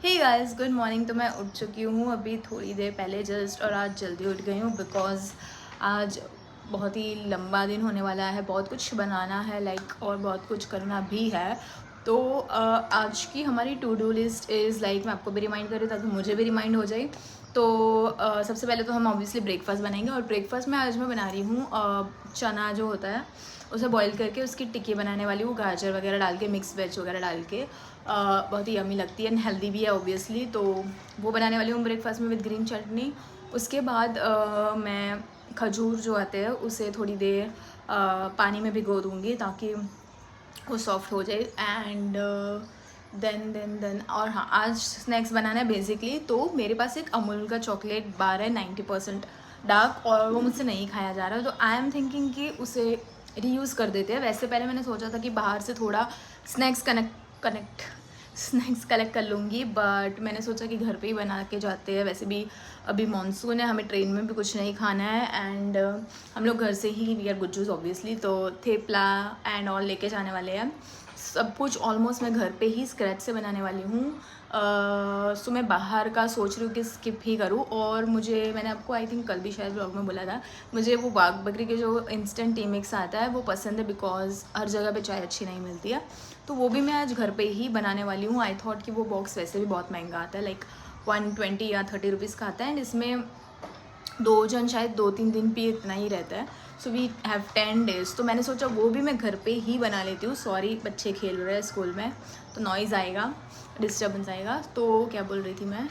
Hey guys, good morning. तो मैं उठ चुकी हूँ अभी थोड़ी देर पहले जस्ट, और आज जल्दी उठ गई हूँ बिकॉज़ आज बहुत ही लंबा दिन होने वाला है। बहुत कुछ बनाना है और बहुत कुछ करना भी है। तो आज की हमारी टू डू लिस्ट इज़ मैं आपको भी रिमाइंड करूँ ताकि मुझे भी रिमाइंड हो जाए। तो सबसे पहले तो हम ऑब्वियसली ब्रेकफास्ट बनाएंगे, और ब्रेकफास्ट में आज मैं बना रही हूँ चना जो होता है उसे बॉईल करके उसकी टिक्की बनाने वाली हूँ, गाजर वगैरह डाल के, मिक्स वेज वगैरह डाल के। बहुत ही यमी लगती है एंड हेल्दी भी है ऑब्वियसली। तो वो बनाने वाली हूँ ब्रेकफास्ट में विद ग्रीन चटनी। उसके बाद मैं खजूर जो आते हैं उसे थोड़ी देर पानी में भिगो दूँगी ताकि वो सॉफ्ट हो जाए। एंड देन और हाँ, आज स्नैक्स बनाना है बेसिकली। तो मेरे पास एक अमूल का चॉकलेट बार है 90% डार्क, और वो मुझसे नहीं खाया जा रहा। तो आई एम थिंकिंग कि उसे रीयूज़ कर देते हैं। वैसे पहले मैंने सोचा था कि बाहर से थोड़ा स्नैक्स कनेक्ट स्नैक्स कलेक्ट कर लूँगी, बट मैंने सोचा कि घर पे ही बना के जाते हैं। वैसे भी अभी मॉनसून है, हमें ट्रेन में भी कुछ नहीं खाना है। एंड हम लोग घर से ही, वी आर गुज्जूस ऑब्वियसली, तो थेपला एंड ऑल लेके जाने वाले हैं। सब कुछ ऑलमोस्ट मैं घर पे ही स्क्रैच से बनाने वाली हूँ। सो मैं बाहर का सोच रही हूँ कि स्किप ही करूँ। और मैंने आपको आई थिंक कल भी शायद ब्लॉग में बोला था, मुझे वो बाग बकरी के जो इंस्टेंट टी मिक्स आता है वो पसंद है, बिकॉज हर जगह पे चाय अच्छी नहीं मिलती है। तो वो भी मैं आज घर पे ही बनाने वाली हूँ। आई थॉट कि वो बॉक्स वैसे भी बहुत महंगा आता है, 120 या 30 रुपीज़ का आता है, एंड इसमें 2 जन शायद 2-3 दिन भी इतना ही रहता है। So we have 10 days. तो मैंने सोचा वो भी मैं घर पे ही बना लेती हूँ। सॉरी, बच्चे खेल रहे हैं स्कूल में तो नॉइज़ आएगा, डिस्टर्बेंस आएगा। तो क्या बोल रही थी मैं,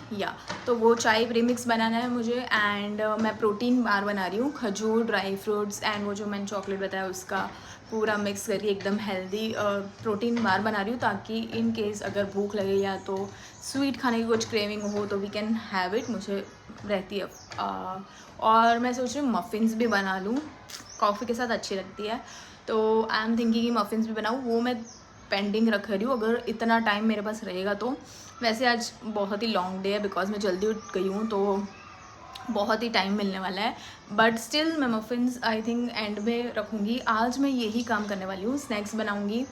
तो वो चाय प्रीमिक्स बनाना है मुझे। एंड मैं प्रोटीन बार बना रही हूँ, खजूर, ड्राई फ्रूट्स एंड वो जो मैंने चॉकलेट बताया उसका पूरा मिक्स करके एकदम हेल्दी प्रोटीन बार बना रही हूँ, ताकि इन केस अगर भूख लगे या तो स्वीट खाने की कुछ क्रेविंग हो तो वी कैन हैव इट, मुझे रहती है। और मैं सोच रही हूँ मफ़िन्स भी बना लूँ, कॉफ़ी के साथ अच्छी लगती है। तो आई एम थिंकिंग कि मफ़िन्स भी बनाऊँ, वो मैं पेंडिंग रख रही हूँ अगर इतना टाइम मेरे पास रहेगा तो। वैसे आज बहुत ही लॉन्ग डे है बिकॉज मैं जल्दी उठ गई हूँ, तो बहुत ही टाइम मिलने वाला है। बट स्टिल मैं मफ़िन्स आई थिंक एंड में रखूँगी। आज मैं यही काम करने वाली हूँ, स्नैक्स बनाऊँगी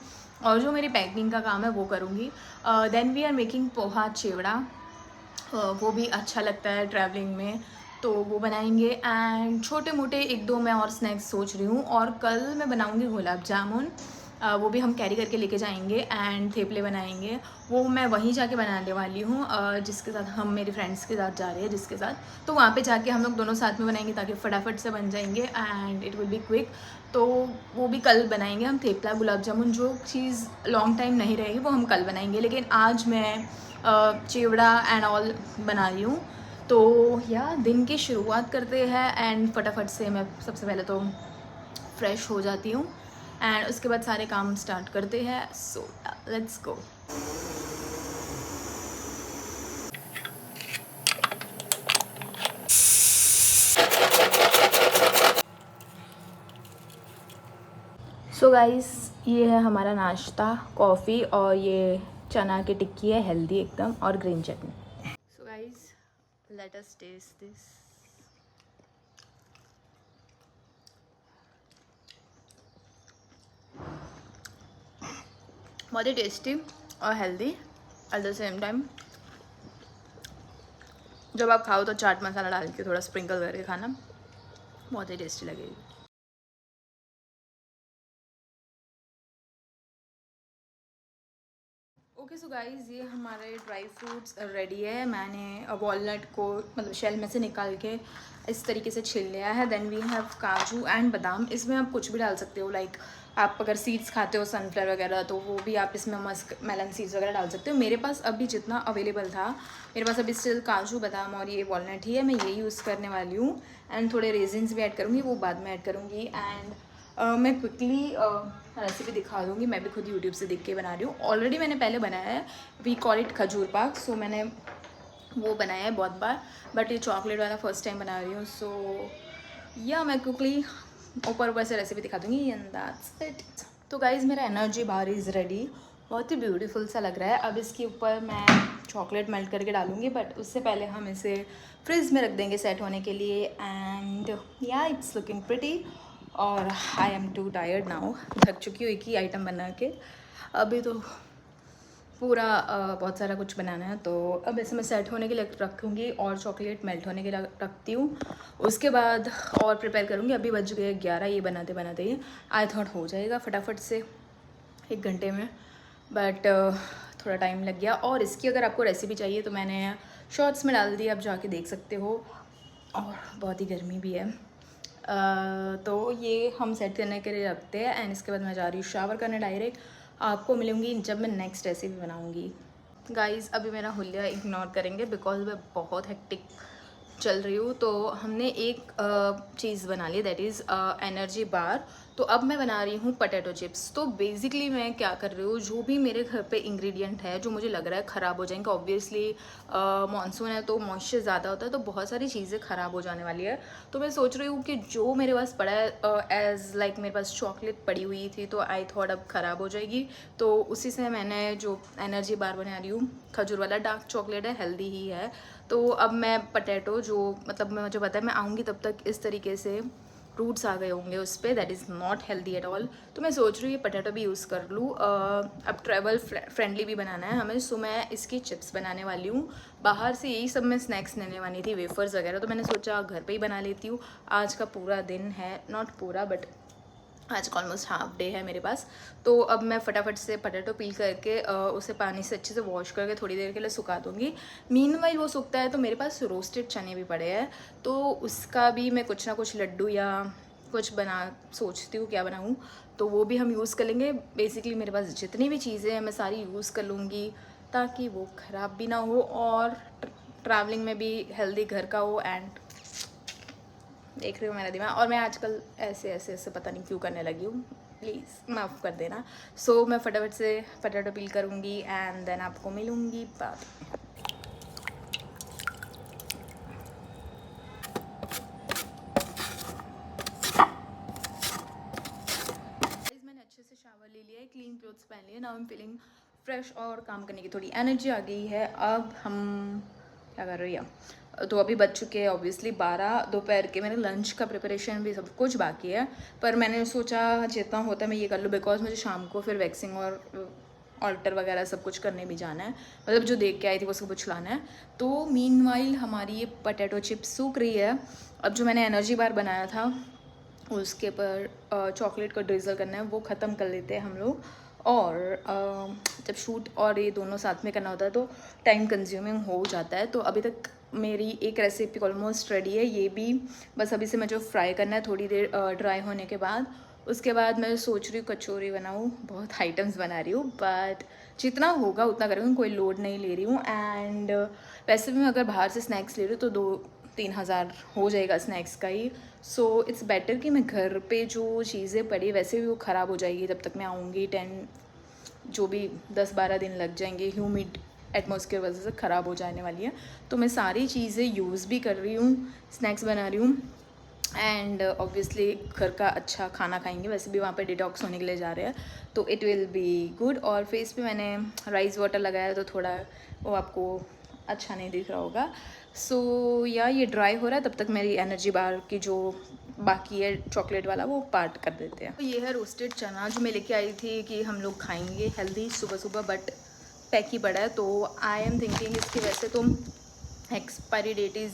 और जो मेरी पैकिंग का काम है वो करूँगी। Then we are making poha chivda, वो भी अच्छा लगता है ट्रैवलिंग में, तो वो बनाएंगे। एंड छोटे मोटे एक दो मैं और स्नैक्स सोच रही हूँ। और कल मैं बनाऊँगी गुलाब जामुन, वो भी हम कैरी करके लेके जाएंगे। एंड थेपले बनाएंगे, वो मैं वहीं जाके बनाने वाली हूँ, जिसके साथ हम मेरे फ्रेंड्स के साथ जा रहे हैं जिसके साथ। तो वहाँ पे जाके हम लोग दोनों साथ में बनाएंगे ताकि फटाफट से बन जाएंगे and it will be quick. तो वो भी कल बनाएंगे हम, थेपला गुलाब जामुन। जो चीज़ लॉन्ग टाइम नहीं रहेगी वो हम कल बनाएंगे, लेकिन आज मैं चिवड़ा एंड ऑल बना रही हूँ। तो दिन की शुरुआत करते हैं। एंड फटाफट से मैं सबसे पहले तो फ्रेश हो जाती हूँ एंड उसके बाद सारे काम स्टार्ट करते हैं। So let's go. So guys, ये है हमारा नाश्ता, कॉफ़ी और ये चना की टिक्की है हेल्दी एकदम, और green chutney. So guys, let us taste this. बहुत ही टेस्टी और healthy at the same time. जब आप खाओ तो चाट मसाला डाल के थोड़ा स्प्रिंकल करके खाना, बहुत ही टेस्टी लगेगी। ओके सो गाइज़, ये हमारे ड्राई फ्रूट्स रेडी है। मैंने वॉलनट को मतलब शेल में से निकाल के इस तरीके से छील लिया है। देन वी हैव काजू एंड बादाम। इसमें आप कुछ भी डाल सकते हो, आप अगर सीड्स खाते हो सनफ्लावर वगैरह तो वो भी आप इसमें मस्क मेलन सीड्स वगैरह डाल सकते हो। मेरे पास अभी जितना अवेलेबल था, मेरे पास अभी स्टिल काजू बादाम और ये वॉलनट ही है, मैं ये यूज़ करने वाली हूँ। एंड थोड़े रेजिन्स भी ऐड करूँगी, वो बाद में ऐड करूँगी। एंड मैं क्विकली रेसिपी दिखा दूँगी, मैं भी खुद यूट्यूब से देख के बना रही हूँ। ऑलरेडी मैंने पहले बनाया है, वी कॉल इट खजूर पाक। सो मैंने वो बनाया है बहुत बार, बट ये चॉकलेट वाला फर्स्ट टाइम बना रही हूँ। सो मैं क्विकली ऊपर ऊपर से रेसिपी दिखा दूँगी एंड दैट्स इट। तो गाइज़, मेरा एनर्जी बार इज़ रेडी, बहुत ही ब्यूटीफुल सा लग रहा है। अब इसके ऊपर मैं चॉकलेट मेल्ट करके डालूँगी, बट उससे पहले हम इसे फ्रिज में रख देंगे सेट होने के लिए। And it's looking pretty. और I am too tired now, थक चुकी हूँ एक ही आइटम बना के। अभी तो पूरा बहुत सारा कुछ बनाना है। तो अब ऐसे मैं सेट होने के लिए रखूँगी और चॉकलेट मेल्ट होने के लिए रखती हूँ। उसके बाद और प्रिपेयर करूँगी। अभी बज गए 11, ये बनाते बनाते ही आई थॉट हो जाएगा फटाफट से 1 घंटे में, बट थोड़ा टाइम लग गया। और इसकी अगर आपको रेसिपी चाहिए तो मैंने शॉर्ट्स में डाल दी, आप जाके देख सकते हो। और बहुत ही गर्मी भी है। तो ये हम सेट करने के लिए रखते हैं एंड इसके बाद मैं जा रही हूँ शावर करने डायरेक्ट। आपको मिलूँगी जब मैं नेक्स्ट रेसिपी बनाऊँगी। गाइस अभी मेरा हुलिया इग्नोर करेंगे बिकॉज मैं बहुत हेक्टिक चल रही हूँ। तो हमने एक चीज़ बना ली, दैट इज़ एनर्जी बार। तो अब मैं बना रही हूँ पोटैटो चिप्स। तो बेसिकली मैं क्या कर रही हूँ, जो भी मेरे घर पे इंग्रेडिएंट है जो मुझे लग रहा है ख़राब हो जाएंगे, ऑब्वियसली मानसून है तो मॉइस्चर ज़्यादा होता है तो बहुत सारी चीज़ें ख़राब हो जाने वाली है। तो मैं सोच रही हूँ कि जो मेरे पास पड़ा है, एज लाइक मेरे पास चॉकलेट पड़ी हुई थी तो आई थॉट अब ख़राब हो जाएगी, तो उसी से मैंने जो एनर्जी बार बना रही हूँ। खजूर वाला डार्क चॉकलेट है, हेल्दी ही है। तो अब मैं पोटैटो जो मतलब मुझे पता है मैं आऊँगी तब तक इस तरीके से रूट्स आ गए होंगे उस पर, that is not healthy at all. तो मैं सोच रही हूँ ये पोटैटो भी यूज़ कर लूँ। अब ट्रैवल फ्रेंडली भी बनाना है हमें, सो मैं इसकी चिप्स बनाने वाली हूँ। बाहर से यही सब मैं स्नैक्स लेने वाली थी, वेफर्स वगैरह, तो मैंने सोचा घर पे ही बना लेती हूँ। आज का पूरा दिन है, नॉट पूरा बट आज का ऑलमोस्ट हाफ डे है मेरे पास। तो अब मैं फटाफट से पोटैटो पील करके उसे पानी से अच्छे से वॉश करके थोड़ी देर के लिए सुखा दूँगी। मीनवाइल वो सूखता है तो मेरे पास रोस्टेड चने भी पड़े हैं, तो उसका भी मैं कुछ ना कुछ लड्डू या कुछ बना सोचती हूँ क्या बनाऊँ, तो वो भी हम यूज़ कर लेंगे। बेसिकली मेरे पास जितनी भी चीज़ें हैं मैं सारी यूज़ कर लूँगी ताकि वो ख़राब भी ना हो और ट्रैवलिंग में भी हेल्दी घर का हो। एंड देख रही हूँ मेरा दिमाग, और मैं आजकल ऐसे ऐसे ऐसे पता नहीं क्यों करने लगी हूँ, प्लीज़ माफ़ कर देना। सो मैं फटाफट से पोटैटो पील करूँगी एंड देन आपको मिलूँगी बाद में। मैंने अच्छे से शावर ले लिया है, क्लीन क्लोथ्स पहन लिए, now I am feeling fresh और काम करने की थोड़ी एनर्जी आ गई है। अब हम क्या कर रही है, तो अभी बज चुके हैं ऑब्वियसली 12 दोपहर के। मेरे लंच का प्रिपरेशन भी सब कुछ बाकी है, पर मैंने सोचा जितना होता है मैं ये कर लूँ बिकॉज मुझे शाम को फिर वैक्सिंग और ऑल्टर वगैरह सब कुछ करने भी जाना है, मतलब जो देख के आई थी वो सब कुछ लाना है। तो मीनवाइल हमारी ये पोटैटो चिप्स सूख रही है। अब जो मैंने एनर्जी बार बनाया था उसके पर चॉकलेट का ड्रिजल करना है, वो ख़त्म कर लेते हैं हम लोग। और जब शूट और ये दोनों साथ में करना होता है तो टाइम कंज्यूमिंग हो जाता है। तो अभी तक मेरी एक रेसिपी ऑलमोस्ट रेडी है, ये भी बस अभी से मैं जो फ्राई करना है थोड़ी देर ड्राई होने के बाद। उसके बाद मैं सोच रही हूँ कचौरी बनाऊँ, बहुत आइटम्स बना रही हूँ बट जितना होगा उतना करूँगी, कोई लोड नहीं ले रही हूँ। एंड वैसे भी मैं अगर बाहर से स्नैक्स ले रही हूँ तो 2-3 हज़ार हो जाएगा स्नैक्स का ही। सो इट्स बेटर कि मैं घर पे जो चीज़ें पड़ी वैसे भी वो ख़राब हो जाएगी जब तक मैं आऊँगी। 10 जो भी 10-12 दिन लग जाएंगे, ह्यूमिड एटमॉस्फेयर वजह से ख़राब हो जाने वाली है। तो मैं सारी चीज़ें यूज़ भी कर रही हूँ, स्नैक्स बना रही हूँ एंड ऑब्वियसली घर का अच्छा खाना खाएंगे। वैसे भी वहाँ पे डिटॉक्स होने के लिए जा रहे हैं तो इट विल बी गुड। और फेस पे मैंने राइस वाटर लगाया तो थोड़ा वो आपको अच्छा नहीं दिख रहा होगा। सो या ये ड्राई हो रहा है, तब तक मेरी एनर्जी बार की जो बाकी है चॉकलेट वाला वो पार्ट कर देते हैं। तो ये है रोस्टेड चना जो मैं लेके आई थी कि हम लोग खाएंगे हेल्दी सुबह सुबह, बट पैक ही पड़ा है। तो आई एम थिंकिंग इसकी वैसे तो expiry that is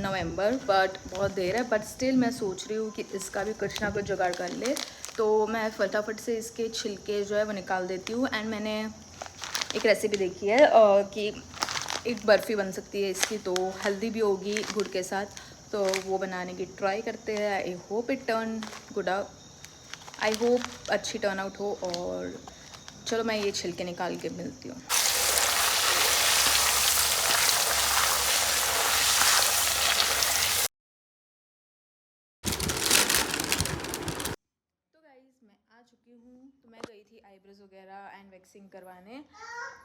November, but बहुत देर है, बट स्टिल मैं सोच रही हूँ कि इसका भी कुछ ना कुछ जुगाड़ कर ले। तो मैं फटाफट से इसके छिलके जो है वो निकाल देती हूँ। एंड मैंने एक रेसिपी देखी है कि एक बर्फ़ी बन सकती है इसकी, तो हेल्दी भी होगी गुड़ के साथ, तो वो बनाने की ट्राई करते हैं। I hope it turn good out, I hope अच्छी टर्न आउट हो। और चलो मैं ये छिलके निकाल के मिलती हूँ। तो गाइज़ मैं आ चुकी हूँ, तो मैं गई थी आईब्रोज वगैरह एंड वैक्सिंग करवाने।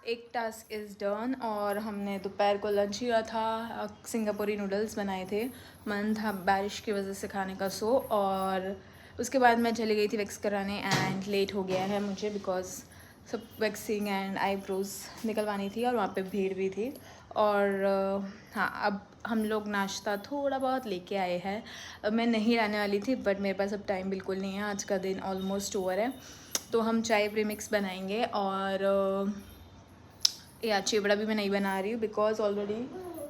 एक टास्क इज़ डन और हमने दोपहर को लंच किया था, सिंगापुरी नूडल्स बनाए थे, मन था बारिश की वजह से खाने का सो। और उसके बाद मैं चली गई थी वैक्स कराने एंड लेट हो गया है मुझे बिकॉज सब वैक्सिंग एंड आईब्रोज निकलवानी थी और वहाँ पे भीड़ भी थी। और हाँ, अब हम लोग नाश्ता थोड़ा बहुत लेके आए हैं। अब मैं नहीं लाने वाली थी बट मेरे पास अब टाइम बिल्कुल नहीं है, आज का दिन ऑलमोस्ट ओवर है। तो हम चाय प्रीमिक्स बनाएंगे और या चिवड़ा भी मैं नहीं बना रही हूँ बिकॉज ऑलरेडी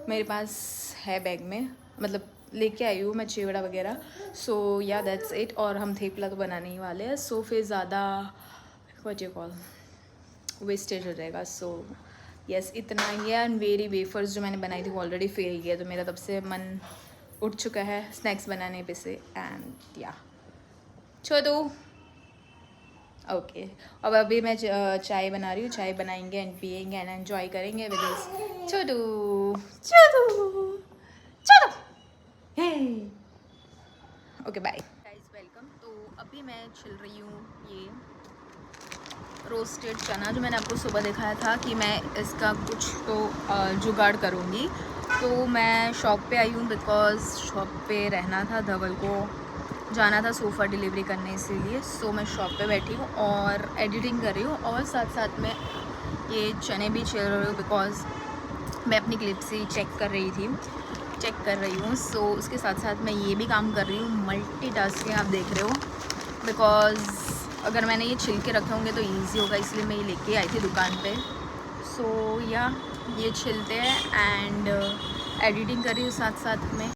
मेरे पास है बैग में, मतलब लेके आई हूँ मैं चिवड़ा वगैरह। सो या दैट्स इट। और हम थेपला तो बनाने ही वाले हैं, सो फिर ज़्यादा व्हाट यू कॉल वेस्टेज हो जाएगा। सो यस इतना ही है। एंड मेरी वेफर्स जो मैंने बनाई थी वो ऑलरेडी फेल गया, तो मेरा तब से मन उठ चुका है स्नैक्स बनाने पे से। एंड या छोटू ओके। अब अभी मैं चाय बना रही हूँ, चाय बनाएंगे एंड पियेंगे एंड एन्जॉय करेंगे विद दिस छोटू छोटू छोटू। Hey okay bye guys, welcome. तो अभी मैं छिल रही हूँ ये रोस्टेड चना जो मैंने आपको सुबह दिखाया था कि मैं इसका कुछ तो जुगाड़ करूँगी। तो मैं शॉप पे आई हूँ बिकॉज़ शॉप पे रहना था, धवल को जाना था सोफ़ा डिलीवरी करने, इसीलिए। सो मैं शॉप पे बैठी हूँ और एडिटिंग कर रही हूँ और साथ साथ में ये चने भी छिल रही हूँ बिकॉज़ मैं अपनी क्लिप से चेक कर रही हूँ। सो उसके साथ साथ मैं ये भी काम कर रही हूँ, मल्टीटास्किंग आप देख रहे हो। बिकॉज़ अगर मैंने ये छिल के रखे होंगे तो ईजी होगा, इसलिए मैं ये लेके आई थी दुकान पे। सो या ये छिलते हैं एंड एडिटिंग कर रही हूँ साथ साथ में।